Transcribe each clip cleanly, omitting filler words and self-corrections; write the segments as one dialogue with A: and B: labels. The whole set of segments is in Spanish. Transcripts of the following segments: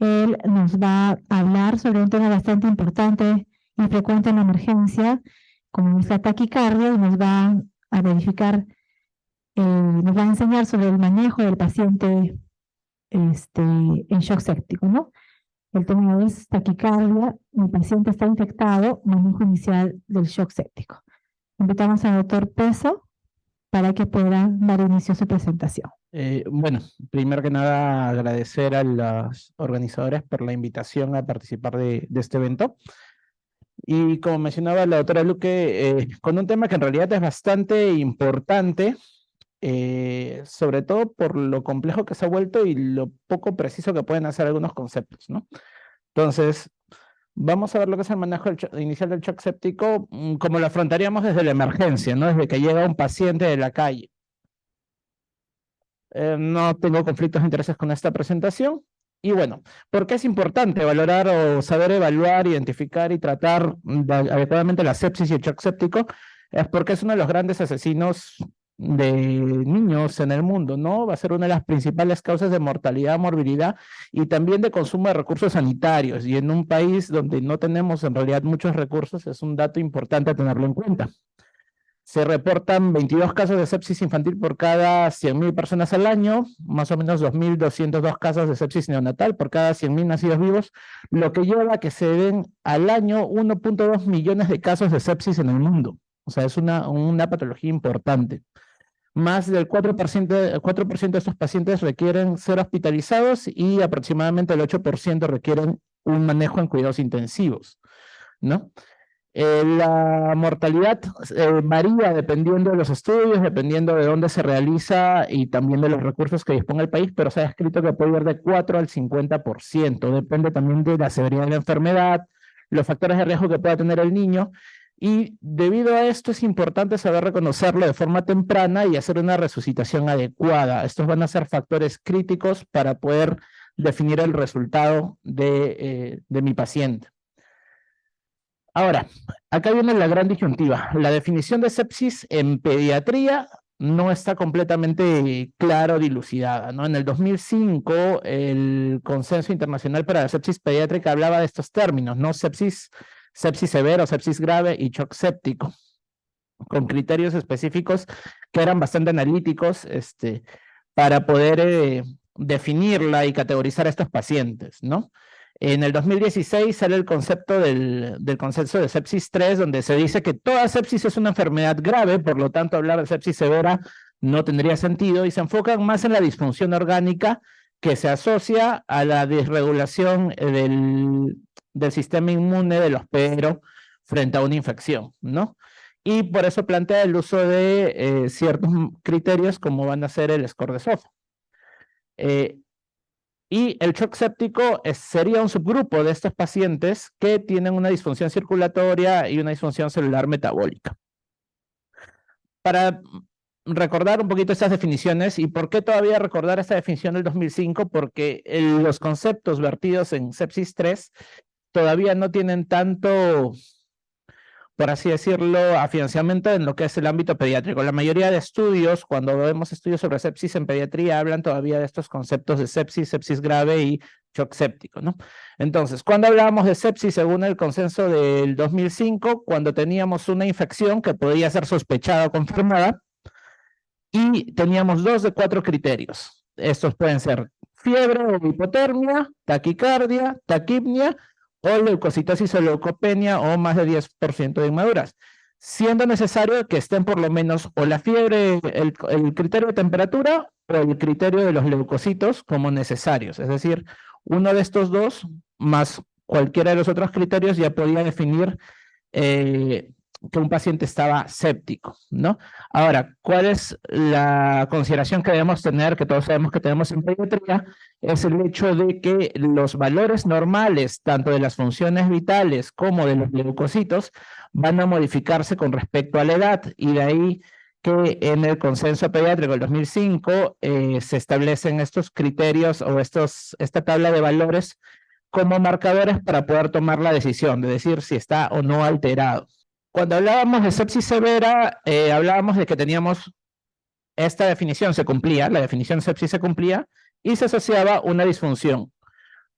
A: Él nos va a hablar sobre un tema bastante importante y frecuente en la emergencia, como es la taquicardia, y nos va a verificar, nos va a enseñar sobre el manejo del paciente en shock séptico, ¿no? El tema es taquicardia, el paciente está infectado, manejo inicial del shock séptico. Invitamos al doctor Peso para que pueda dar inicio a su presentación.
B: Bueno, primero que nada agradecer a los organizadores por la invitación a participar de este evento. Y como mencionaba la doctora Luque, con un tema que en realidad es bastante importante, sobre todo por lo complejo que se ha vuelto y lo poco preciso que pueden hacer algunos conceptos, ¿no? Entonces, vamos a ver lo que es el manejo inicial del shock séptico, como lo afrontaríamos desde la emergencia, ¿no? Desde que llega un paciente de la calle. No tengo conflictos de intereses con esta presentación. Y bueno, ¿por qué es importante valorar o saber evaluar, identificar y tratar adecuadamente la sepsis y el shock séptico? Es porque es uno de los grandes asesinos de niños en el mundo, ¿no? Va a ser una de las principales causas de mortalidad, morbilidad y también de consumo de recursos sanitarios. Y en un país donde no tenemos en realidad muchos recursos, es un dato importante a tenerlo en cuenta. Se reportan 22 casos de sepsis infantil por cada 100.000 personas al año, más o menos 2.202 casos de sepsis neonatal por cada 100.000 nacidos vivos, lo que lleva a que se den al año 1.2 millones de casos de sepsis en el mundo. O sea, es una patología importante. Más del 4% de estos pacientes requieren ser hospitalizados y aproximadamente el 8% requieren un manejo en cuidados intensivos, ¿no? La mortalidad varía dependiendo de los estudios, dependiendo de dónde se realiza y también de los recursos que disponga el país, pero se ha escrito que puede ir de 4 al 50%. Depende también de la severidad de la enfermedad, los factores de riesgo que pueda tener el niño. Y debido a esto es importante saber reconocerlo de forma temprana y hacer una resucitación adecuada. Estos van a ser factores críticos para poder definir el resultado de mi paciente. Ahora, acá viene la gran disyuntiva. La definición de sepsis en pediatría no está completamente claro dilucidada, ¿no? En el 2005, el Consenso Internacional para la Sepsis Pediátrica hablaba de estos términos, ¿no? Sepsis severa o sepsis grave y shock séptico, con criterios específicos que eran bastante analíticos, para poder definirla y categorizar a estos pacientes, ¿no? En el 2016 sale el concepto del consenso de sepsis 3, donde se dice que toda sepsis es una enfermedad grave, por lo tanto hablar de sepsis severa no tendría sentido, y se enfocan más en la disfunción orgánica que se asocia a la disregulación del sistema inmune del hospedero frente a una infección, ¿no? Y por eso plantea el uso de ciertos criterios como van a ser el score de SOFA. Y el shock séptico sería un subgrupo de estos pacientes que tienen una disfunción circulatoria y una disfunción celular metabólica. Para recordar un poquito estas definiciones, y por qué todavía recordar esta definición del 2005, porque los conceptos vertidos en sepsis 3 todavía no tienen tanto, por así decirlo, afianzamiento en lo que es el ámbito pediátrico. La mayoría de estudios, cuando vemos estudios sobre sepsis en pediatría, hablan todavía de estos conceptos de sepsis, sepsis grave y shock séptico, ¿no? Entonces, cuando hablábamos de sepsis, según el consenso del 2005, cuando teníamos una infección que podía ser sospechada o confirmada, y teníamos 2 de 4 criterios. Estos pueden ser fiebre o hipotermia, taquicardia, taquipnia, o leucocitosis o leucopenia o más de 10% de inmaduras, siendo necesario que estén por lo menos o la fiebre, el criterio de temperatura o el criterio de los leucocitos como necesarios, es decir, uno de estos dos más cualquiera de los otros criterios ya podía definir que un paciente estaba séptico, ¿no? Ahora, ¿cuál es la consideración que debemos tener, que todos sabemos que tenemos en pediatría? Es el hecho de que los valores normales, tanto de las funciones vitales como de los leucocitos, van a modificarse con respecto a la edad, y de ahí que en el consenso pediátrico del 2005 se establecen estos criterios o esta tabla de valores como marcadores para poder tomar la decisión de decir si está o no alterado. Cuando hablábamos de sepsis severa, hablábamos de que teníamos esta definición, se cumplía, la definición de sepsis se cumplía, y se asociaba una disfunción.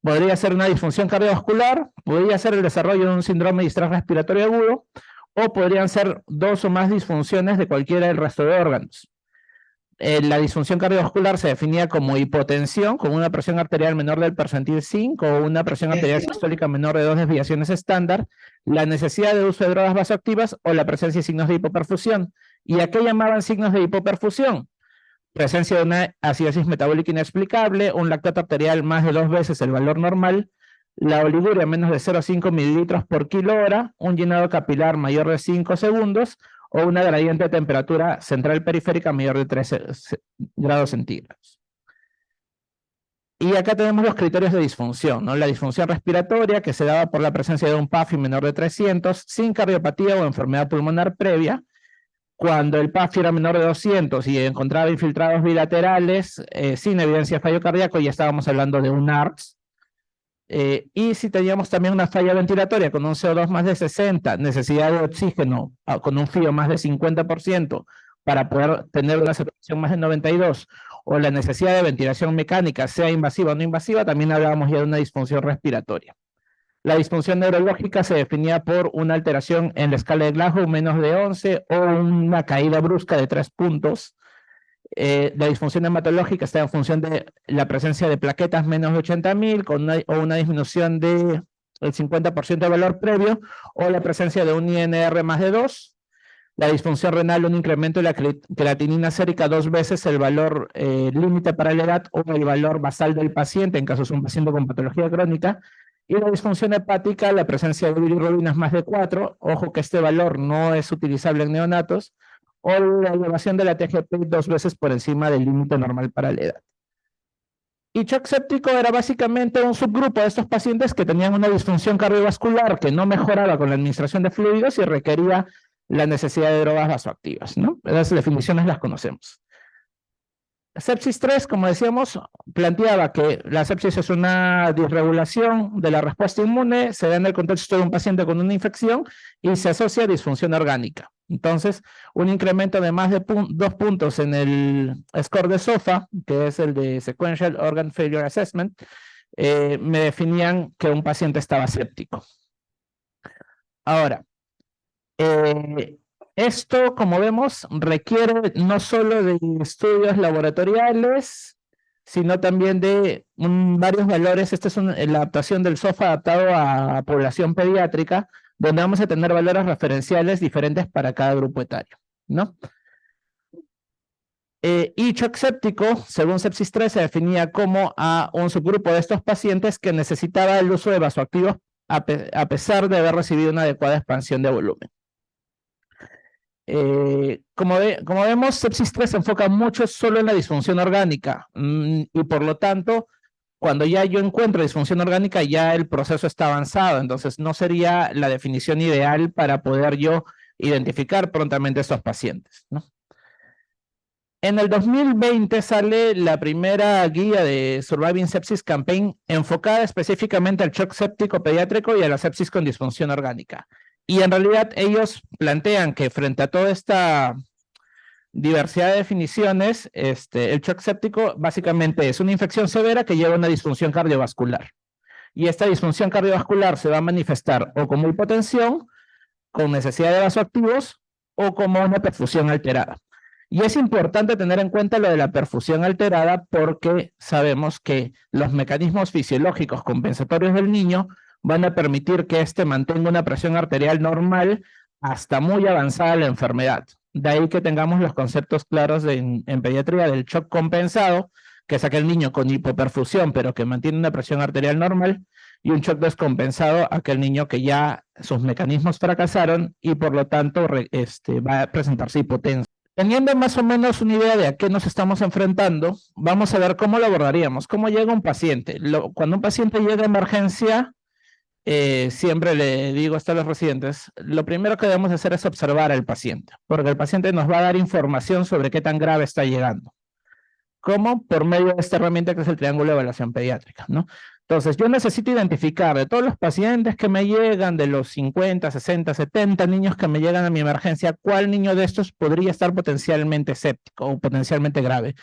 B: Podría ser una disfunción cardiovascular, podría ser el desarrollo de un síndrome de distrés respiratorio agudo, o podrían ser 2 o más disfunciones de cualquiera del resto de órganos. La disfunción cardiovascular se definía como hipotensión, con una presión arterial menor del percentil 5 o una presión arterial sistólica menor de 2 desviaciones estándar, la necesidad de uso de drogas vasoactivas o la presencia de signos de hipoperfusión. ¿Y a qué llamaban signos de hipoperfusión? Presencia de una acidosis metabólica inexplicable, un lactato arterial más de 2 veces el valor normal, la oliguria menos de 0,5 mililitros por kilo hora, un llenado capilar mayor de 5 segundos, o una gradiente de temperatura central periférica mayor de 13 grados centígrados. Y acá tenemos los criterios de disfunción, ¿no? La disfunción respiratoria, que se daba por la presencia de un PAFI menor de 300, sin cardiopatía o enfermedad pulmonar previa. Cuando el PAFI era menor de 200 y encontraba infiltrados bilaterales, sin evidencia de fallo cardíaco, ya estábamos hablando de un ARDS. Y si teníamos también una falla ventilatoria con un CO2 más de 60, necesidad de oxígeno con un FIO más de 50% para poder tener una saturación más de 92, o la necesidad de ventilación mecánica, sea invasiva o no invasiva, también hablábamos ya de una disfunción respiratoria. La disfunción neurológica se definía por una alteración en la escala de Glasgow menos de 11 o una caída brusca de 3 puntos. La disfunción hematológica está en función de la presencia de plaquetas menos de 80.000 o una disminución del 50% de valor previo, o la presencia de un INR más de 2. La disfunción renal, un incremento de la creatinina sérica 2 veces el valor límite para la edad o el valor basal del paciente, en caso de un paciente con patología crónica. Y la disfunción hepática, la presencia de bilirrubinas más de 4, ojo que este valor no es utilizable en neonatos, o la elevación de la TGP 2 veces por encima del límite normal para la edad. Y shock séptico era básicamente un subgrupo de estos pacientes que tenían una disfunción cardiovascular que no mejoraba con la administración de fluidos y requería la necesidad de drogas vasoactivas, ¿no? Las definiciones las conocemos. Sepsis 3, como decíamos, planteaba que la sepsis es una disregulación de la respuesta inmune, se da en el contexto de un paciente con una infección y se asocia a disfunción orgánica. Entonces, un incremento de más de 2 puntos en el score de SOFA, que es el de Sequential Organ Failure Assessment, me definían que un paciente estaba séptico. Ahora, esto, como vemos, requiere no solo de estudios laboratoriales, sino también de varios valores. Esta es la adaptación del SOFA adaptado a población pediátrica, donde vamos a tener valores referenciales diferentes para cada grupo etario, ¿no? Y shock séptico, según Sepsis 3, se definía como a un subgrupo de estos pacientes que necesitaba el uso de vasoactivos a pesar de haber recibido una adecuada expansión de volumen. Como vemos, Sepsis 3 se enfoca mucho solo en la disfunción orgánica, y por lo tanto, cuando ya yo encuentro disfunción orgánica, ya el proceso está avanzado, entonces no sería la definición ideal para poder yo identificar prontamente a estos pacientes, ¿no? En el 2020 sale la primera guía de Surviving Sepsis Campaign enfocada específicamente al shock séptico pediátrico y a la sepsis con disfunción orgánica. Y en realidad ellos plantean que frente a toda esta diversidad de definiciones, el shock séptico básicamente es una infección severa que lleva a una disfunción cardiovascular. Y esta disfunción cardiovascular se va a manifestar o como hipotensión, con necesidad de vasoactivos, o como una perfusión alterada. Y es importante tener en cuenta lo de la perfusión alterada porque sabemos que los mecanismos fisiológicos compensatorios del niño van a permitir que éste mantenga una presión arterial normal hasta muy avanzada la enfermedad. De ahí que tengamos los conceptos claros en pediatría del shock compensado, que es aquel niño con hipoperfusión pero que mantiene una presión arterial normal, y un shock descompensado, aquel niño que ya sus mecanismos fracasaron y por lo tanto va a presentarse hipotensión. Teniendo más o menos una idea de a qué nos estamos enfrentando, vamos a ver cómo lo abordaríamos. ¿Cómo llega un paciente? Cuando un paciente llega a emergencia, siempre le digo esto a los residentes, lo primero que debemos hacer es observar al paciente, porque el paciente nos va a dar información sobre qué tan grave está llegando. ¿Cómo? Por medio de esta herramienta que es el triángulo de evaluación pediátrica, ¿no? Entonces, yo necesito identificar de todos los pacientes que me llegan, de los 50, 60, 70 niños que me llegan a mi emergencia, ¿cuál niño de estos podría estar potencialmente séptico o potencialmente grave?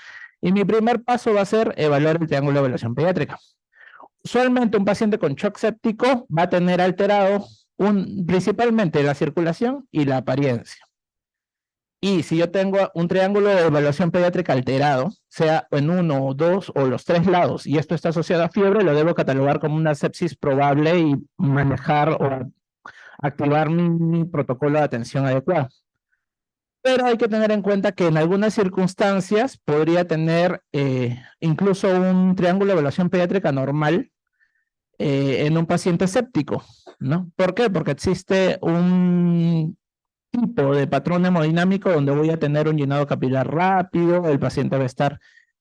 B: Y mi primer paso va a ser evaluar el triángulo de evaluación pediátrica. Usualmente un paciente con shock séptico va a tener alterado principalmente la circulación y la apariencia. Y si yo tengo un triángulo de evaluación pediátrica alterado, sea en uno o dos o los tres lados, y esto está asociado a fiebre, lo debo catalogar como una sepsis probable y manejar o activar mi protocolo de atención adecuado. Pero hay que tener en cuenta que en algunas circunstancias podría tener incluso un triángulo de evaluación pediátrica normal en un paciente séptico, ¿no? ¿Por qué? Porque existe un tipo de patrón hemodinámico donde voy a tener un llenado capilar rápido, el paciente va a estar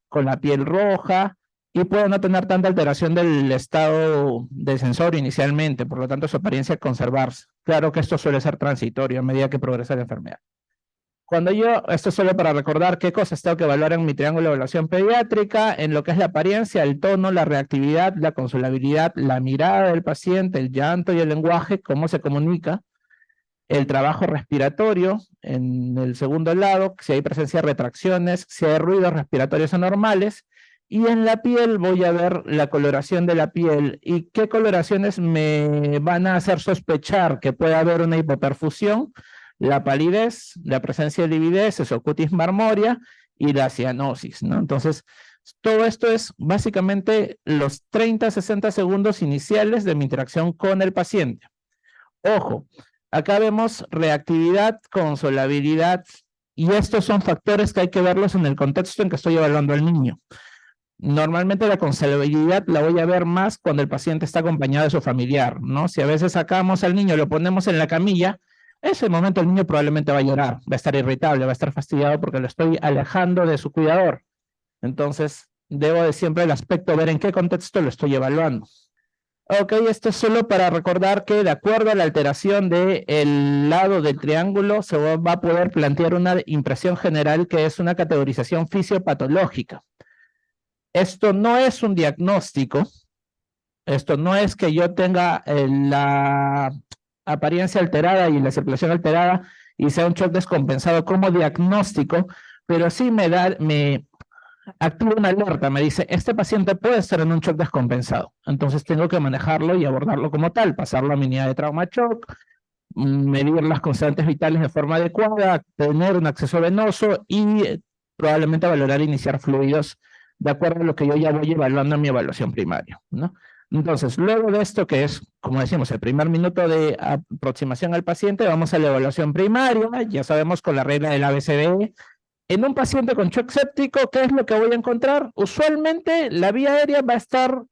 B: con la piel roja y puede no tener tanta alteración del estado de sensorio inicialmente, por lo tanto su apariencia conservarse. Claro que esto suele ser transitorio a medida que progresa la enfermedad. Esto es solo para recordar qué cosas tengo que evaluar en mi triángulo de evaluación pediátrica, en lo que es la apariencia, el tono, la reactividad, la consolabilidad, la mirada del paciente, el llanto y el lenguaje, cómo se comunica, el trabajo respiratorio en el segundo lado, si hay presencia de retracciones, si hay ruidos respiratorios anormales, y en la piel voy a ver la coloración de la piel y qué coloraciones me van a hacer sospechar que puede haber una hipoperfusión, la palidez, la presencia de lividez, esocutis marmorea y la cianosis, ¿no? Entonces, todo esto es básicamente los 30-60 segundos iniciales de mi interacción con el paciente. Ojo, acá vemos reactividad, consolabilidad, y estos son factores que hay que verlos en el contexto en que estoy evaluando al niño. Normalmente la consolabilidad la voy a ver más cuando el paciente está acompañado de su familiar, ¿no? Si a veces sacamos al niño, lo ponemos en la camilla, en ese momento el niño probablemente va a llorar, va a estar irritable, va a estar fastidiado porque lo estoy alejando de su cuidador. Entonces, debo de siempre el aspecto ver en qué contexto lo estoy evaluando. Ok, esto es solo para recordar que de acuerdo a la alteración del lado del triángulo se va a poder plantear una impresión general que es una categorización fisiopatológica. Esto no es un diagnóstico, esto no es que yo tenga la apariencia alterada y la circulación alterada y sea un shock descompensado como diagnóstico, pero sí me activa una alerta, me dice, este paciente puede estar en un shock descompensado, entonces tengo que manejarlo y abordarlo como tal, pasarlo a mi unidad de trauma shock, medir las constantes vitales de forma adecuada, tener un acceso venoso y probablemente valorar iniciar fluidos de acuerdo a lo que yo ya voy evaluando en mi evaluación primaria, ¿no? Entonces, luego de esto, que es, como decimos, el primer minuto de aproximación al paciente, vamos a la evaluación primaria, ya sabemos con la regla del ABCDE. En un paciente con shock séptico, ¿qué es lo que voy a encontrar? Usualmente la vía aérea va a estar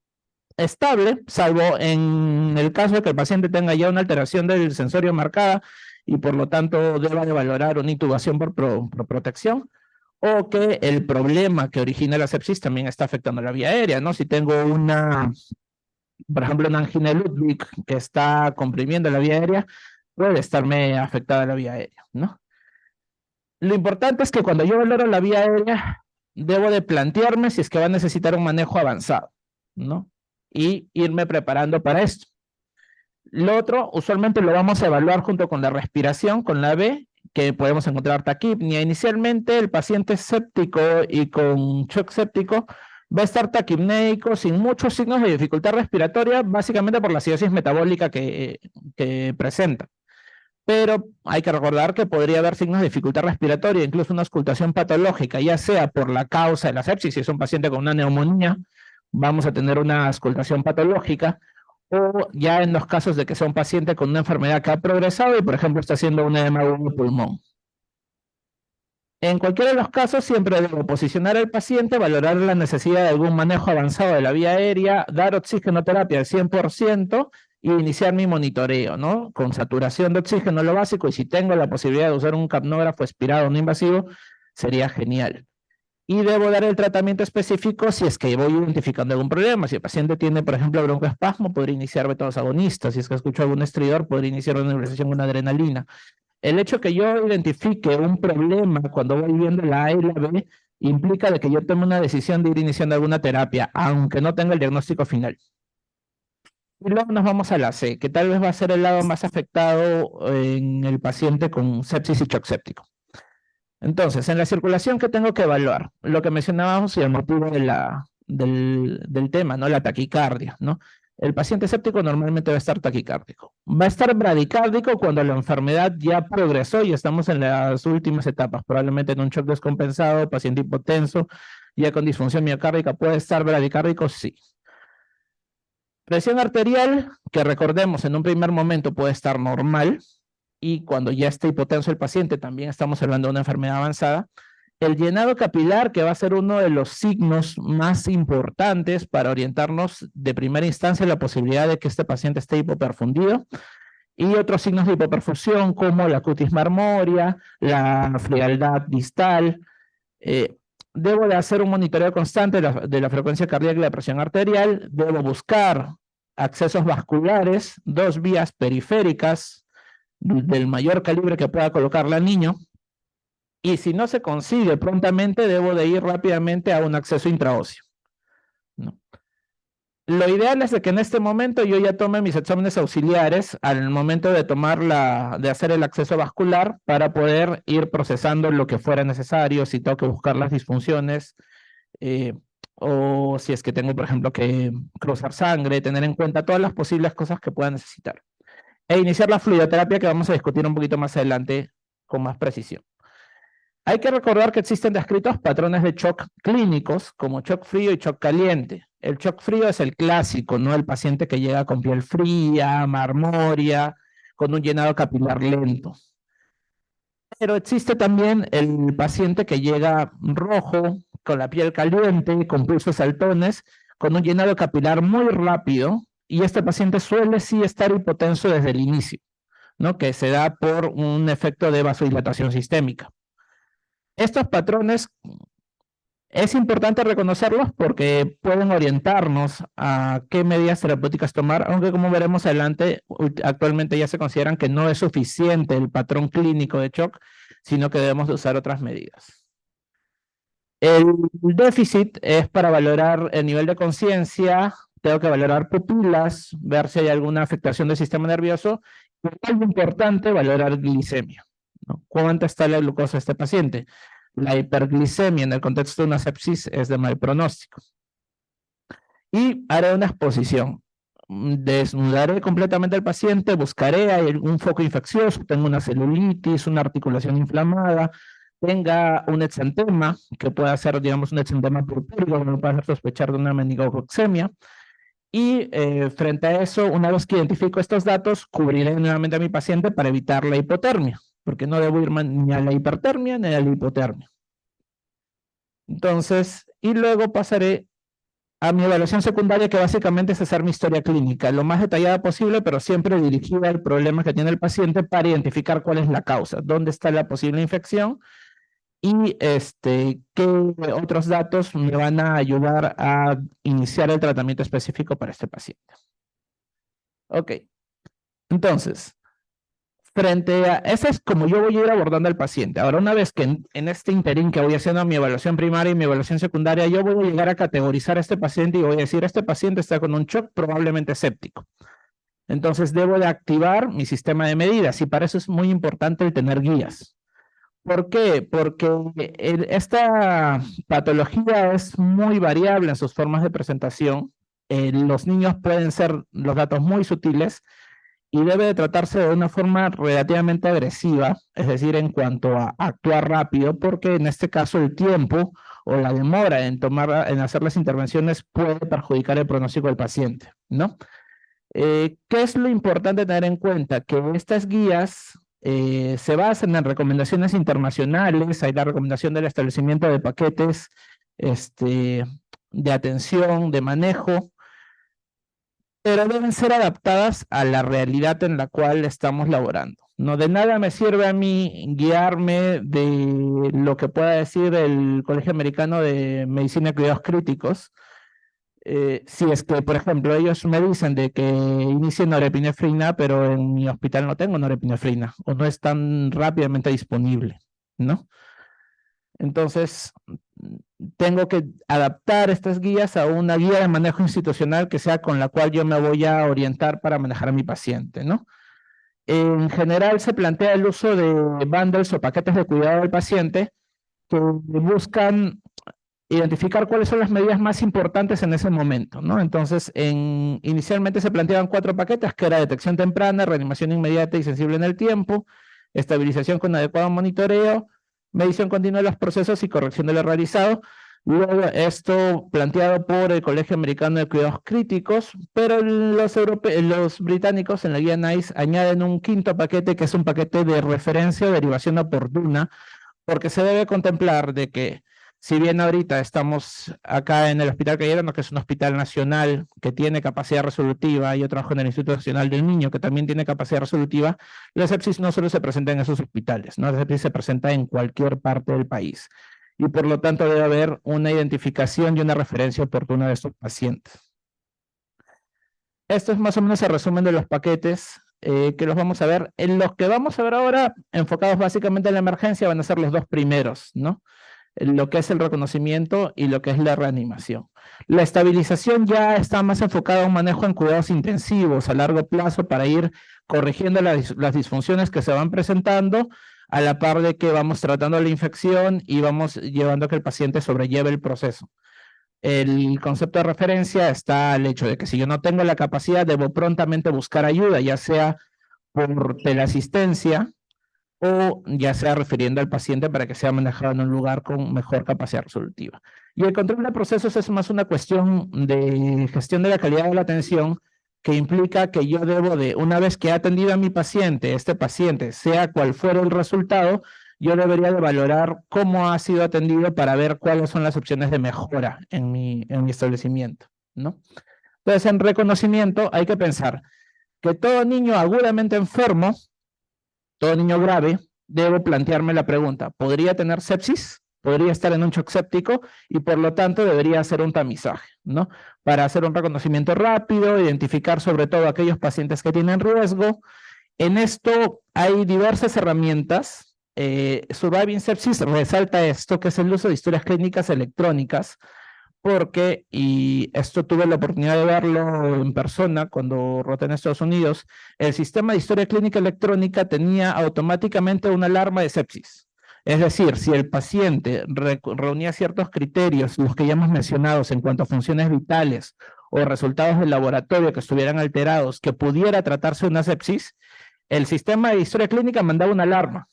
B: estable, salvo en el caso de que el paciente tenga ya una alteración del sensorio marcada y por lo tanto deba de valorar una intubación por protección, o que el problema que origina la sepsis también está afectando la vía aérea, ¿no? Si tengo por ejemplo, una angina de Ludwig que está comprimiendo la vía aérea, puede estarme afectada la vía aérea, ¿no? Lo importante es que cuando yo valoro la vía aérea, debo de plantearme si es que va a necesitar un manejo avanzado, ¿no? Y irme preparando para esto. Lo otro, usualmente lo vamos a evaluar junto con la respiración, con la B, que podemos encontrar taquipnia. Inicialmente, el paciente séptico y con shock séptico va a estar taquipneico sin muchos signos de dificultad respiratoria, básicamente por la acidosis metabólica que presenta. Pero hay que recordar que podría haber signos de dificultad respiratoria, incluso una auscultación patológica, ya sea por la causa de la sepsis, si es un paciente con una neumonía, vamos a tener una auscultación patológica, o ya en los casos de que sea un paciente con una enfermedad que ha progresado y, por ejemplo, está haciendo un edema de pulmón. En cualquiera de los casos, siempre debo posicionar al paciente, valorar la necesidad de algún manejo avanzado de la vía aérea, dar oxigenoterapia al 100% y iniciar mi monitoreo, ¿no? Con saturación de oxígeno, lo básico, y si tengo la posibilidad de usar un capnógrafo expirado no invasivo, sería genial. Y debo dar el tratamiento específico si es que voy identificando algún problema. Si el paciente tiene, por ejemplo, broncoespasmo, podría iniciar betados agonistas. Si es que escucho algún estridor, podría iniciar una nebulización con adrenalina. El hecho que yo identifique un problema cuando voy viendo la A y la B implica de que yo tome una decisión de ir iniciando alguna terapia, aunque no tenga el diagnóstico final. Y luego nos vamos a la C, que tal vez va a ser el lado más afectado en el paciente con sepsis y shock séptico. Entonces, en la circulación, ¿qué tengo que evaluar? Lo que mencionábamos y el motivo del tema, ¿no? La taquicardia, ¿no? El paciente séptico normalmente va a estar taquicárdico. Va a estar bradicárdico cuando la enfermedad ya progresó y estamos en las últimas etapas, probablemente en un shock descompensado, paciente hipotenso, ya con disfunción miocárdica. ¿Puede estar bradicárdico? Sí. Presión arterial, que recordemos en un primer momento puede estar normal, y cuando ya esté hipotenso el paciente también estamos hablando de una enfermedad avanzada. El llenado capilar, que va a ser uno de los signos más importantes para orientarnos de primera instancia en la posibilidad de que este paciente esté hipoperfundido, y otros signos de hipoperfusión como la cutis marmorea, la frialdad distal. Debo de hacer un monitoreo constante de la frecuencia cardíaca y la presión arterial. Debo buscar accesos vasculares, 2 vías periféricas del mayor calibre que pueda colocarle al niño. Y si no se consigue prontamente, debo de ir rápidamente a un acceso intraóseo, ¿no? Lo ideal es de que en este momento yo ya tome mis exámenes auxiliares al momento de de hacer el acceso vascular para poder ir procesando lo que fuera necesario, si tengo que buscar las disfunciones, o si es que tengo, por ejemplo, que cruzar sangre, tener en cuenta todas las posibles cosas que pueda necesitar. E iniciar la fluidoterapia, que vamos a discutir un poquito más adelante con más precisión. Hay que recordar que existen descritos patrones de shock clínicos, como shock frío y shock caliente. El shock frío es el clásico, ¿no? El paciente que llega con piel fría, marmorea, con un llenado capilar lento. Pero existe también el paciente que llega rojo, con la piel caliente, con pulsos saltones, con un llenado capilar muy rápido, y este paciente suele sí estar hipotenso desde el inicio, ¿no? Que se da por un efecto de vasodilatación sistémica. Estos patrones es importante reconocerlos porque pueden orientarnos a qué medidas terapéuticas tomar, aunque como veremos adelante, actualmente ya se consideran que no es suficiente el patrón clínico de shock, sino que debemos de usar otras medidas. El déficit es para valorar el nivel de conciencia. Tengo que valorar pupilas, ver si hay alguna afectación del sistema nervioso, y algo importante, valorar glicemia, ¿no? ¿Cuánta está la glucosa de este paciente? La hiperglicemia en el contexto de una sepsis es de mal pronóstico. Y haré una exposición. Desnudaré completamente al paciente, buscaré un foco infeccioso, tengo una celulitis, una articulación inflamada, tenga un exantema, que pueda ser, digamos, un exantema purpúrico, que me pueda hacer sospechar de una meningococcemia. Y frente a eso, una vez que identifico estos datos, cubriré nuevamente a mi paciente para evitar la hipotermia, porque no debo ir ni a la hipertermia ni a la hipotermia. Entonces, y luego pasaré a mi evaluación secundaria, que básicamente es hacer mi historia clínica, lo más detallada posible, pero siempre dirigida al problema que tiene el paciente para identificar cuál es la causa, dónde está la posible infección y qué otros datos me van a ayudar a iniciar el tratamiento específico para este paciente. Ok, entonces, frente a, esa es como yo voy a ir abordando al paciente. Ahora, una vez que en este interín que voy haciendo mi evaluación primaria y mi evaluación secundaria, yo voy a llegar a categorizar a este paciente y voy a decir, este paciente está con un shock probablemente séptico. Entonces, debo de activar mi sistema de medidas, y para eso es muy importante el tener guías. ¿Por qué? Porque esta patología es muy variable en sus formas de presentación. Los niños pueden ser los datos muy sutiles, y debe de tratarse de una forma relativamente agresiva, es decir, en cuanto a actuar rápido, porque en este caso el tiempo o la demora en hacer las intervenciones puede perjudicar el pronóstico del paciente, ¿no? ¿Qué es lo importante tener en cuenta? Que estas guías se basan en recomendaciones internacionales. Hay la recomendación del establecimiento de paquetes de atención, de manejo, pero deben ser adaptadas a la realidad en la cual estamos laborando. No, de nada me sirve a mí guiarme de lo que pueda decir el Colegio Americano de Medicina y Cuidados Críticos, si es que, por ejemplo, ellos me dicen de que inicie norepinefrina, pero en mi hospital no tengo norepinefrina, o no es tan rápidamente disponible, ¿no? Entonces, tengo que adaptar estas guías a una guía de manejo institucional que sea con la cual yo me voy a orientar para manejar a mi paciente, ¿no? En general se plantea el uso de bundles o paquetes de cuidado del paciente que buscan identificar cuáles son las medidas más importantes en ese momento, ¿no? Entonces, inicialmente se planteaban 4 paquetes, que era detección temprana, reanimación inmediata y sensible en el tiempo, estabilización con adecuado monitoreo, medición continua de los procesos y corrección de lo realizado. Luego, esto planteado por el Colegio Americano de Cuidados Críticos, pero los británicos en la guía NICE añaden un 5º paquete, que es un paquete de referencia o derivación oportuna, porque se debe contemplar de que, si bien ahorita estamos acá en el Hospital Cayetano, que es un hospital nacional que tiene capacidad resolutiva, y yo trabajo en el Instituto Nacional del Niño, que también tiene capacidad resolutiva, la sepsis no solo se presenta en esos hospitales, ¿no? La sepsis se presenta en cualquier parte del país, y por lo tanto debe haber una identificación y una referencia oportuna de estos pacientes. Esto es más o menos el resumen de los paquetes que los vamos a ver. En los que vamos a ver ahora, enfocados básicamente en la emergencia, van a ser los 2 primeros, ¿no? Lo que es el reconocimiento y lo que es la reanimación. La estabilización ya está más enfocada a un manejo en cuidados intensivos a largo plazo para ir corrigiendo las disfunciones que se van presentando, a la par de que vamos tratando la infección y vamos llevando a que el paciente sobrelleve el proceso. El concepto de referencia está al hecho de que si yo no tengo la capacidad, debo prontamente buscar ayuda, ya sea por teleasistencia, o ya sea refiriendo al paciente para que sea manejado en un lugar con mejor capacidad resolutiva. Y el control de procesos es más una cuestión de gestión de la calidad de la atención, que implica que yo debo de, una vez que he atendido a mi paciente, este paciente, sea cual fuera el resultado, yo debería de valorar cómo ha sido atendido para ver cuáles son las opciones de mejora en mi establecimiento, ¿no? Entonces, en reconocimiento hay que pensar que todo niño agudamente enfermo, todo niño grave, debo plantearme la pregunta: ¿podría tener sepsis? ¿Podría estar en un shock séptico? Y por lo tanto debería hacer un tamizaje, ¿no? Para hacer un reconocimiento rápido, identificar sobre todo aquellos pacientes que tienen riesgo. En esto hay diversas herramientas. Surviving Sepsis resalta esto, que es el uso de historias clínicas electrónicas, porque, y esto tuve la oportunidad de verlo en persona cuando roté en Estados Unidos, el sistema de historia clínica electrónica tenía automáticamente una alarma de sepsis. Es decir, si el paciente reunía ciertos criterios, los que ya hemos mencionado en cuanto a funciones vitales o resultados del laboratorio que estuvieran alterados, que pudiera tratarse de una sepsis, el sistema de historia clínica mandaba una alarma.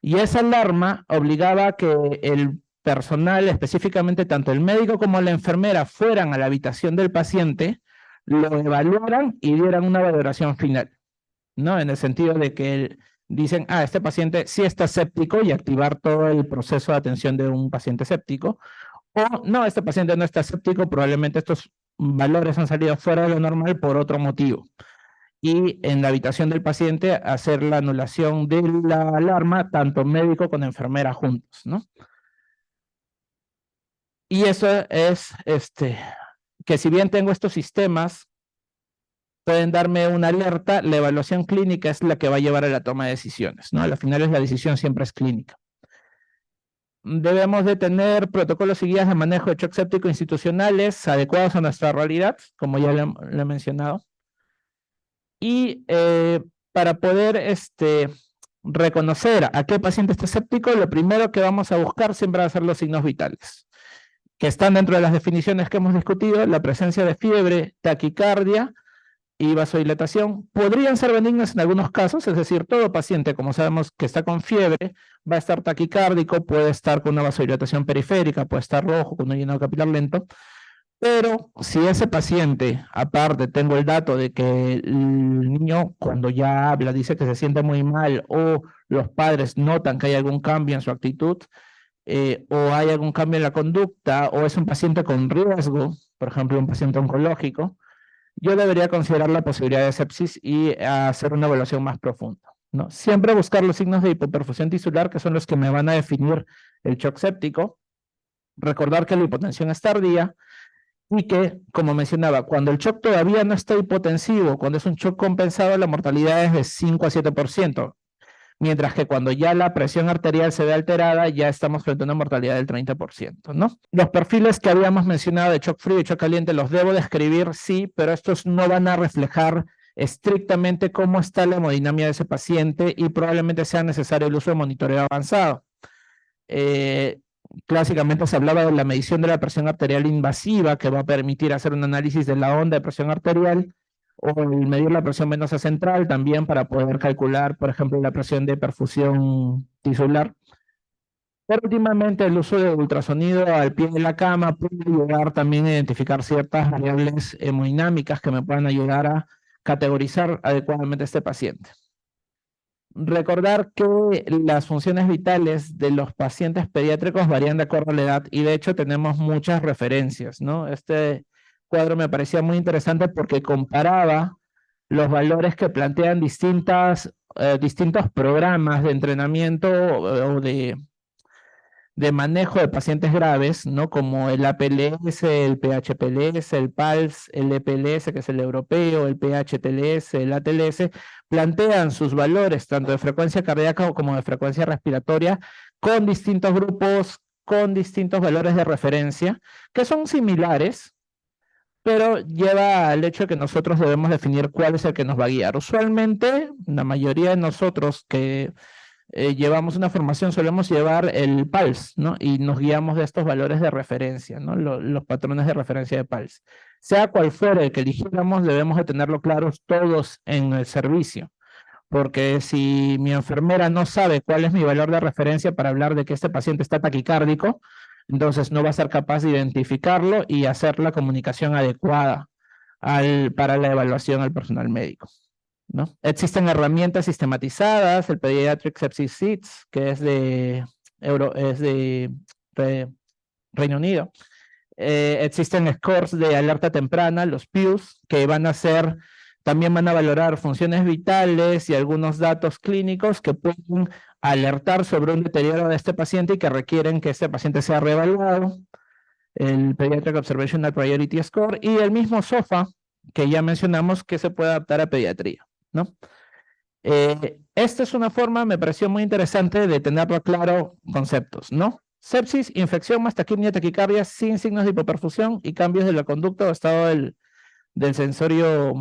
B: Y esa alarma obligaba a que el personal, específicamente tanto el médico como la enfermera, fueran a la habitación del paciente, lo evaluaran y dieran una valoración final, ¿no? En el sentido de que dicen, este paciente sí está séptico, y activar todo el proceso de atención de un paciente séptico, o no, este paciente no está séptico, probablemente estos valores han salido fuera de lo normal por otro motivo. Y en la habitación del paciente hacer la anulación de la alarma, tanto médico como enfermera juntos, ¿no? Y eso es, que si bien tengo estos sistemas, pueden darme una alerta, la evaluación clínica es la que va a llevar a la toma de decisiones, ¿no? Al final la decisión siempre es clínica. Debemos de tener protocolos y guías de manejo de shock séptico institucionales adecuados a nuestra realidad, como ya le he mencionado. Y para poder reconocer a qué paciente está séptico, lo primero que vamos a buscar siempre va a ser los signos vitales, que están dentro de las definiciones que hemos discutido: la presencia de fiebre, taquicardia y vasodilatación. Podrían ser benignas en algunos casos, es decir, todo paciente, como sabemos, que está con fiebre va a estar taquicárdico, puede estar con una vasodilatación periférica, puede estar rojo, con un llenado capilar lento. Pero si ese paciente, aparte, tengo el dato de que el niño cuando ya habla dice que se siente muy mal, o los padres notan que hay algún cambio en su actitud, o hay algún cambio en la conducta, o es un paciente con riesgo, por ejemplo, un paciente oncológico, yo debería considerar la posibilidad de sepsis y hacer una evaluación más profunda, ¿no? Siempre buscar los signos de hipoperfusión tisular, que son los que me van a definir el shock séptico. Recordar que la hipotensión es tardía, y que, como mencionaba, cuando el shock todavía no está hipotensivo, cuando es un shock compensado, la mortalidad es de 5 a 7%, mientras que cuando ya la presión arterial se ve alterada, ya estamos frente a una mortalidad del 30%, ¿no? Los perfiles que habíamos mencionado de shock frío y shock caliente los debo describir, sí, pero estos no van a reflejar estrictamente cómo está la hemodinamia de ese paciente, y probablemente sea necesario el uso de monitoreo avanzado. clásicamente se hablaba de la medición de la presión arterial invasiva, que va a permitir hacer un análisis de la onda de presión arterial, o el medir la presión venosa central también para poder calcular, por ejemplo, la presión de perfusión tisular. Pero últimamente el uso de ultrasonido al pie de la cama puede ayudar también a identificar ciertas variables hemodinámicas que me puedan ayudar a categorizar adecuadamente a este paciente. Recordar que las funciones vitales de los pacientes pediátricos varían de acuerdo a la edad y de hecho tenemos muchas referencias, ¿no? Este cuadro me parecía muy interesante porque comparaba los valores que plantean distintos programas de entrenamiento o de manejo de pacientes graves, ¿no? Como el APLS, el PHPLS, el PALS, el EPLS, que es el europeo, el PHTLS, el ATLS, plantean sus valores tanto de frecuencia cardíaca como de frecuencia respiratoria con distintos grupos, con distintos valores de referencia, que son similares, pero lleva al hecho de que nosotros debemos definir cuál es el que nos va a guiar. Usualmente, la mayoría de nosotros que llevamos una formación, solemos llevar el PALS, ¿no? Y nos guiamos de estos valores de referencia, ¿no? Los patrones de referencia de PALS. Sea cual fuera el que eligiéramos, debemos de tenerlo claros todos en el servicio, porque si mi enfermera no sabe cuál es mi valor de referencia para hablar de que este paciente está taquicárdico, entonces no va a ser capaz de identificarlo y hacer la comunicación adecuada para la evaluación al personal médico, ¿no? Existen herramientas sistematizadas, el Pediatric Sepsis Sheets, que es de Reino Unido. Existen scores de alerta temprana, los PIUS, que también van a valorar funciones vitales y algunos datos clínicos que pueden alertar sobre un deterioro de este paciente y que requieren que este paciente sea reevaluado. El Pediatric Observational Priority Score y el mismo SOFA, que ya mencionamos, que se puede adaptar a pediatría, ¿no? Esta es una forma, me pareció muy interesante de tenerlo claro conceptos, ¿no? Sepsis, infección más taquipnea, taquicardia sin signos de hipoperfusión y cambios de la conducta o estado del sensorio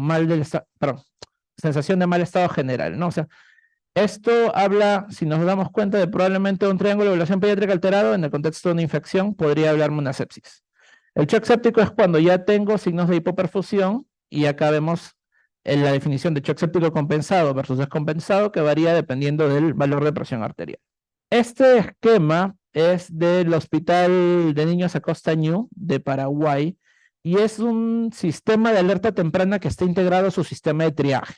B: sensación de mal estado general, ¿no? O sea, esto habla, si nos damos cuenta, de probablemente un triángulo de evaluación pediátrica alterado en el contexto de una infección, podría hablarme una sepsis. El shock séptico es cuando ya tengo signos de hipoperfusión y acá vemos la definición de shock séptico compensado versus descompensado que varía dependiendo del valor de presión arterial. Este esquema es del Hospital de Niños Acosta Ñu de Paraguay y es un sistema de alerta temprana que está integrado a su sistema de triaje.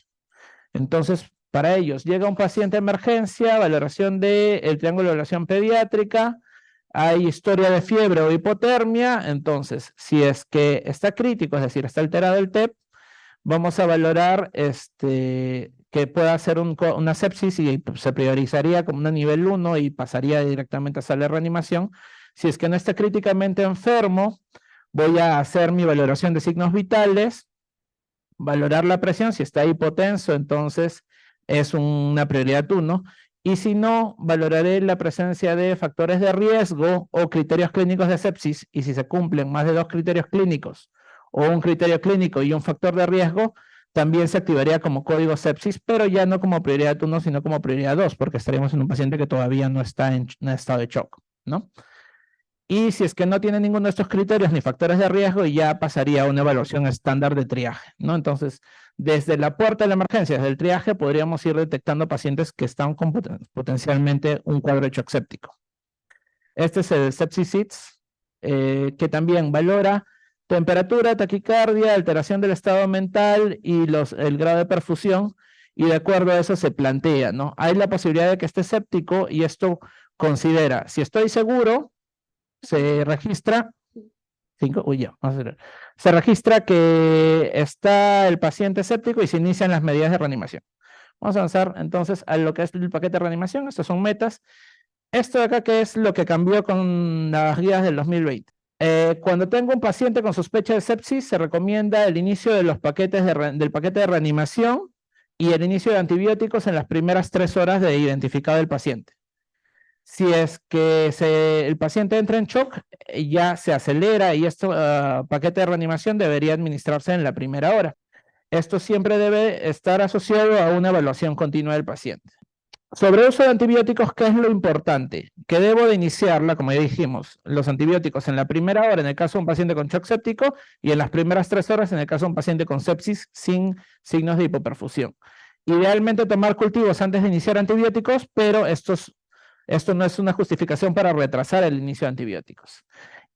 B: Entonces, para ellos, llega un paciente de emergencia, valoración del triángulo de evaluación pediátrica, hay historia de fiebre o hipotermia, entonces, si es que está crítico, es decir, está alterado el TEP, vamos a valorar que pueda ser una sepsis y se priorizaría como una nivel 1 y pasaría directamente a sala de reanimación. Si es que no está críticamente enfermo, voy a hacer mi valoración de signos vitales, valorar la presión, si está hipotenso, entonces es una prioridad 1, y si no, valoraré la presencia de factores de riesgo o criterios clínicos de sepsis, y si se cumplen más de 2 criterios clínicos o un criterio clínico y un factor de riesgo, también se activaría como código sepsis, pero ya no como prioridad 1, sino como prioridad 2, porque estaríamos en un paciente que todavía no está en estado de shock, ¿no? Y si es que no tiene ninguno de estos criterios ni factores de riesgo, ya pasaría a una evaluación estándar de triaje, ¿no? Entonces, desde la puerta de la emergencia, desde el triaje, podríamos ir detectando pacientes que están con potencialmente un cuadro de shock séptico. Este es el Sepsis Sheets, que también valora temperatura, taquicardia, alteración del estado mental y el grado de perfusión, y de acuerdo a eso se plantea, ¿no? Hay la posibilidad de que esté séptico y esto considera, si estoy seguro, se registra, se registra que está el paciente séptico y se inician las medidas de reanimación. Vamos a avanzar entonces a lo que es el paquete de reanimación. Estos son metas. Esto de acá, que es lo que cambió con las guías del 2020. Cuando tengo un paciente con sospecha de sepsis, se recomienda el inicio de los paquetes del paquete de reanimación y el inicio de antibióticos en las primeras 3 horas de identificado del paciente. Si es que el paciente entra en shock, ya se acelera y este paquete de reanimación debería administrarse en la primera hora. Esto siempre debe estar asociado a una evaluación continua del paciente. Sobre el uso de antibióticos, ¿qué es lo importante? Que debo de iniciarla, como ya dijimos, los antibióticos en la primera hora en el caso de un paciente con shock séptico y en las primeras 3 horas en el caso de un paciente con sepsis sin signos de hipoperfusión. Idealmente tomar cultivos antes de iniciar antibióticos, pero esto no es una justificación para retrasar el inicio de antibióticos.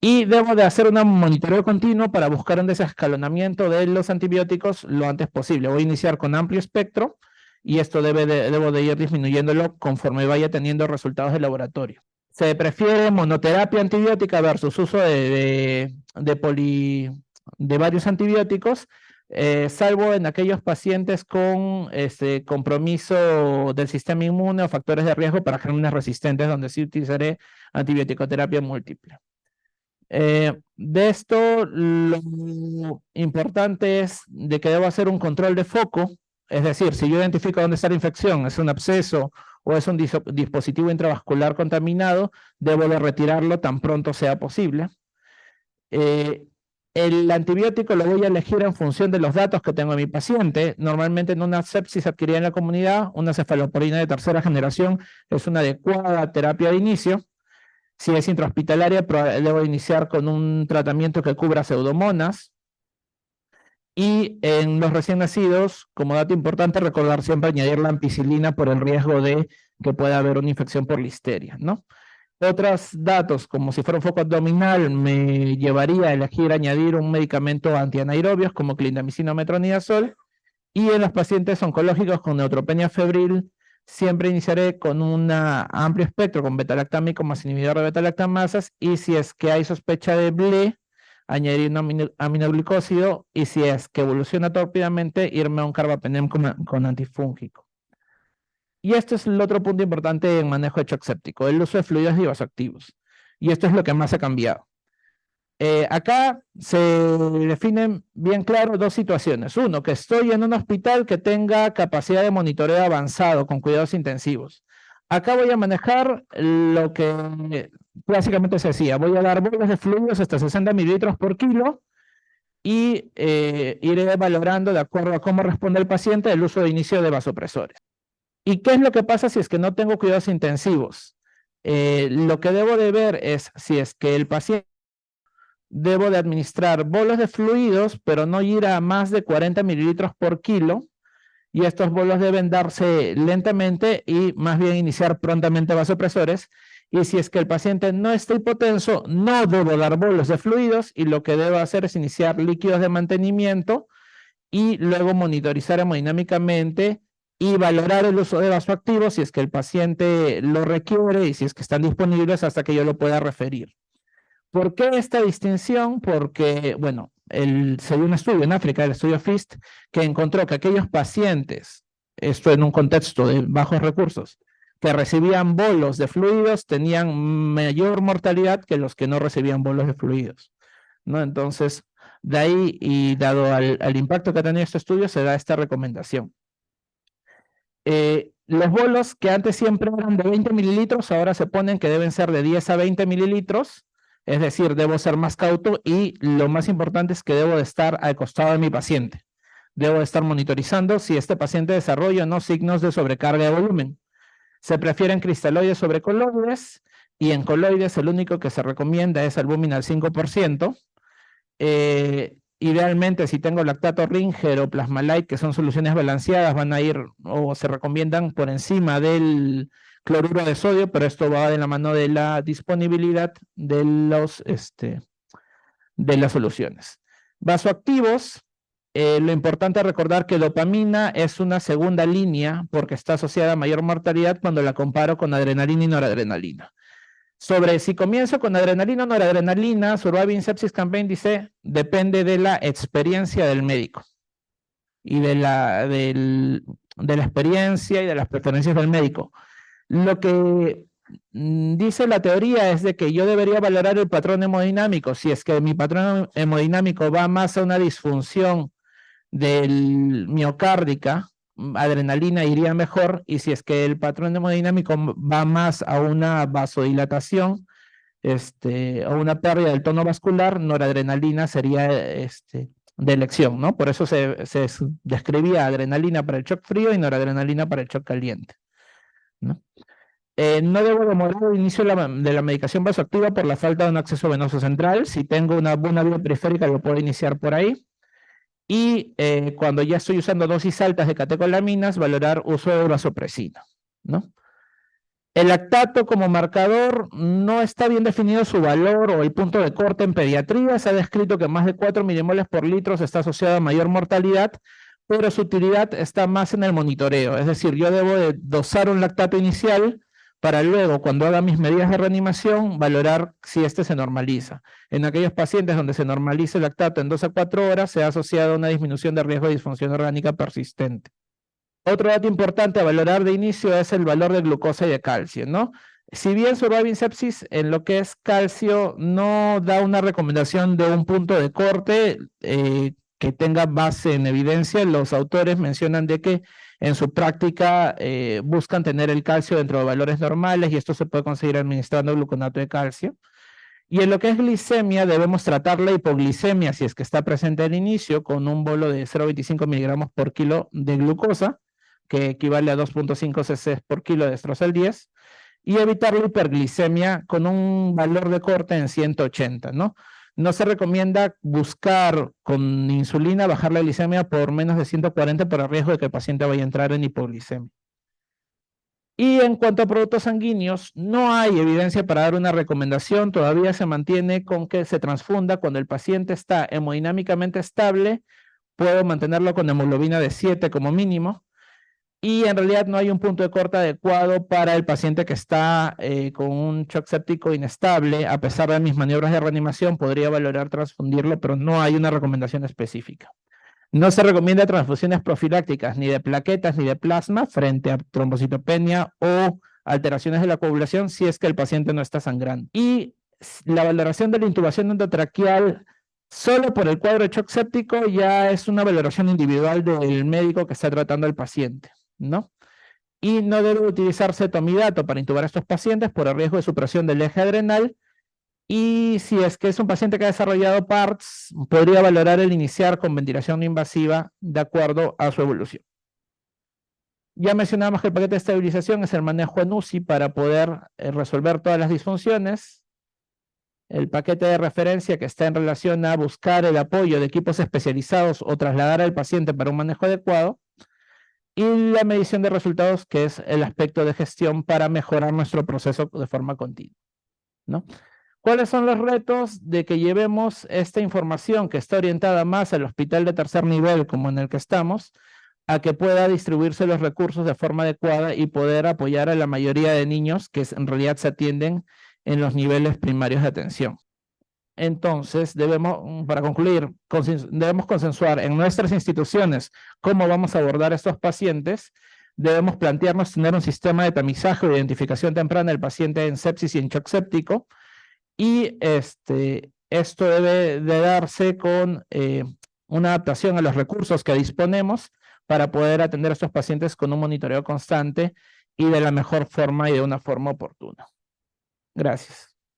B: Y debo de hacer un monitoreo continuo para buscar un desescalonamiento de los antibióticos lo antes posible. Voy a iniciar con amplio espectro y esto debo de ir disminuyéndolo conforme vaya teniendo resultados de laboratorio. Se prefiere monoterapia antibiótica versus uso de varios antibióticos, salvo en aquellos pacientes con compromiso del sistema inmune o factores de riesgo para gérmenes resistentes, donde sí utilizaré antibiótico-terapia múltiple. De esto, lo importante es de que debo hacer un control de foco, es decir, si yo identifico dónde está la infección, es un absceso o es un dispositivo intravascular contaminado, debo de retirarlo tan pronto sea posible. El antibiótico lo voy a elegir en función de los datos que tengo en mi paciente. Normalmente en una sepsis adquirida en la comunidad, una cefalosporina de tercera generación es una adecuada terapia de inicio. Si es intrahospitalaria, debo iniciar con un tratamiento que cubra pseudomonas. Y en los recién nacidos, como dato importante, recordar siempre añadir la ampicilina por el riesgo de que pueda haber una infección por listeria, ¿no? Otros datos, como si fuera un foco abdominal, me llevaría a elegir añadir un medicamento antianaerobios como clindamicina o metronidazol. Y en los pacientes oncológicos con neutropenia febril, siempre iniciaré con un amplio espectro con betalactámico más inhibidor de betalactamasas, y si es que hay sospecha de BLE, añadir un aminoglicósido, y si es que evoluciona rápidamente, irme a un carbapenem con antifúngico. Y esto es el otro punto importante en manejo de shock séptico, el uso de fluidos y vasoactivos. Y esto es lo que más ha cambiado. Acá se definen bien claro dos situaciones. Uno, que estoy en un hospital que tenga capacidad de monitoreo avanzado con cuidados intensivos. Acá voy a manejar lo que básicamente se decía. Voy a dar bolas de fluidos hasta 60 mililitros por kilo y iré valorando de acuerdo a cómo responde el paciente el uso de inicio de vasopresores. ¿Y qué es lo que pasa si es que no tengo cuidados intensivos? Lo que debo de ver es si es que el paciente debo de administrar bolos de fluidos, pero no ir a más de 40 mililitros por kilo, y estos bolos deben darse lentamente y más bien iniciar prontamente vasopresores. Y si es que el paciente no está hipotenso, no debo dar bolos de fluidos, y lo que debo hacer es iniciar líquidos de mantenimiento y luego monitorizar hemodinámicamente y valorar el uso de vasoactivos si es que el paciente lo requiere y si es que están disponibles hasta que yo lo pueda referir. ¿Por qué esta distinción? Porque, bueno, se dio un estudio en África, el estudio FIST, que encontró que aquellos pacientes, esto en un contexto de bajos recursos, que recibían bolos de fluidos tenían mayor mortalidad que los que no recibían bolos de fluidos, ¿no? Entonces, de ahí, y dado al impacto que ha tenido este estudio, se da esta recomendación. Los bolos que antes siempre eran de 20 mililitros, ahora se ponen que deben ser de 10 a 20 mililitros, es decir, debo ser más cauto, y lo más importante es que debo de estar al costado de mi paciente. Debo de estar monitorizando si este paciente desarrolla o no signos de sobrecarga de volumen. Se prefieren cristaloides sobre coloides, y en coloides el único que se recomienda es albúmina al 5%. Idealmente, si tengo lactato Ringer o Plasmalite, que son soluciones balanceadas, van a ir o se recomiendan por encima del cloruro de sodio, pero esto va de la mano de la disponibilidad de las soluciones. Vasoactivos, lo importante es recordar que dopamina es una segunda línea porque está asociada a mayor mortalidad cuando la comparo con adrenalina y noradrenalina. Sobre si comienzo con adrenalina o noradrenalina, Surviving Sepsis Campaign dice, depende de la experiencia del médico y de la experiencia y de las preferencias del médico. Lo que dice la teoría es de que yo debería valorar el patrón hemodinámico. Si es que mi patrón hemodinámico va más a una disfunción del miocárdica, adrenalina iría mejor, y si es que el patrón hemodinámico va más a una vasodilatación o una pérdida del tono vascular, noradrenalina sería de elección, ¿no? Por eso se describía adrenalina para el shock frío y noradrenalina para el shock caliente. ¿no? No debo demorar el inicio de la medicación vasoactiva por la falta de un acceso venoso central. Si tengo una buena vía periférica, lo puedo iniciar por ahí. Y cuando ya estoy usando dosis altas de catecolaminas, valorar uso de vasopresina, ¿no? El lactato como marcador no está bien definido su valor o el punto de corte en pediatría. Se ha descrito que más de 4 milimoles por litro está asociado a mayor mortalidad, pero su utilidad está más en el monitoreo. Es decir, yo debo de dosar un lactato inicial para luego, cuando haga mis medidas de reanimación, valorar si este se normaliza. En aquellos pacientes donde se normaliza el lactato en 2 a 4 horas, se ha asociado a una disminución de riesgo de disfunción orgánica persistente. Otro dato importante a valorar de inicio es el valor de glucosa y de calcio, ¿no? Si bien Surviving Sepsis en lo que es calcio no da una recomendación de un punto de corte que tenga base en evidencia, los autores mencionan de que en su práctica buscan tener el calcio dentro de valores normales y esto se puede conseguir administrando gluconato de calcio. Y en lo que es glicemia, debemos tratar la hipoglicemia si es que está presente al inicio con un bolo de 0,25 miligramos por kilo de glucosa, que equivale a 2,5 cc por kilo de estrosal 10, y evitar la hiperglicemia con un valor de corte en 180, ¿no? No se recomienda buscar con insulina bajar la glicemia por menos de 140 por el riesgo de que el paciente vaya a entrar en hipoglicemia. Y en cuanto a productos sanguíneos, no hay evidencia para dar una recomendación, todavía se mantiene con que se transfunda cuando el paciente está hemodinámicamente estable, puedo mantenerlo con hemoglobina de 7 como mínimo, y en realidad no hay un punto de corte adecuado para el paciente que está con un shock séptico inestable. A pesar de mis maniobras de reanimación, podría valorar transfundirlo, pero no hay una recomendación específica. No se recomienda transfusiones profilácticas ni de plaquetas ni de plasma frente a trombocitopenia o alteraciones de la coagulación si es que el paciente no está sangrando. Y la valoración de la intubación endotraqueal solo por el cuadro de shock séptico ya es una valoración individual del médico que está tratando al paciente, ¿no? Y no debe utilizarse tomidato para intubar a estos pacientes por el riesgo de supresión del eje adrenal. Y si es que es un paciente que ha desarrollado PARTS, podría valorar el iniciar con ventilación no invasiva de acuerdo a su evolución. Ya mencionamos que el paquete de estabilización es el manejo en UCI para poder resolver todas las disfunciones. El paquete de referencia que está en relación a buscar el apoyo de equipos especializados o trasladar al paciente para un manejo adecuado. Y la medición de resultados, que es el aspecto de gestión para mejorar nuestro proceso de forma continua, ¿no? ¿Cuáles son los retos de que llevemos esta información que está orientada más al hospital de tercer nivel, como en el que estamos, a que pueda distribuirse los recursos de forma adecuada y poder apoyar a la mayoría de niños que en realidad se atienden en los niveles primarios de atención? Entonces, para concluir, debemos consensuar en nuestras instituciones cómo vamos a abordar a estos pacientes. Debemos plantearnos tener un sistema de tamizaje o identificación temprana del paciente en sepsis y en shock séptico. Y esto debe de darse con una adaptación a los recursos que disponemos para poder atender a estos pacientes con un monitoreo constante y de la mejor forma y de una forma oportuna. Gracias.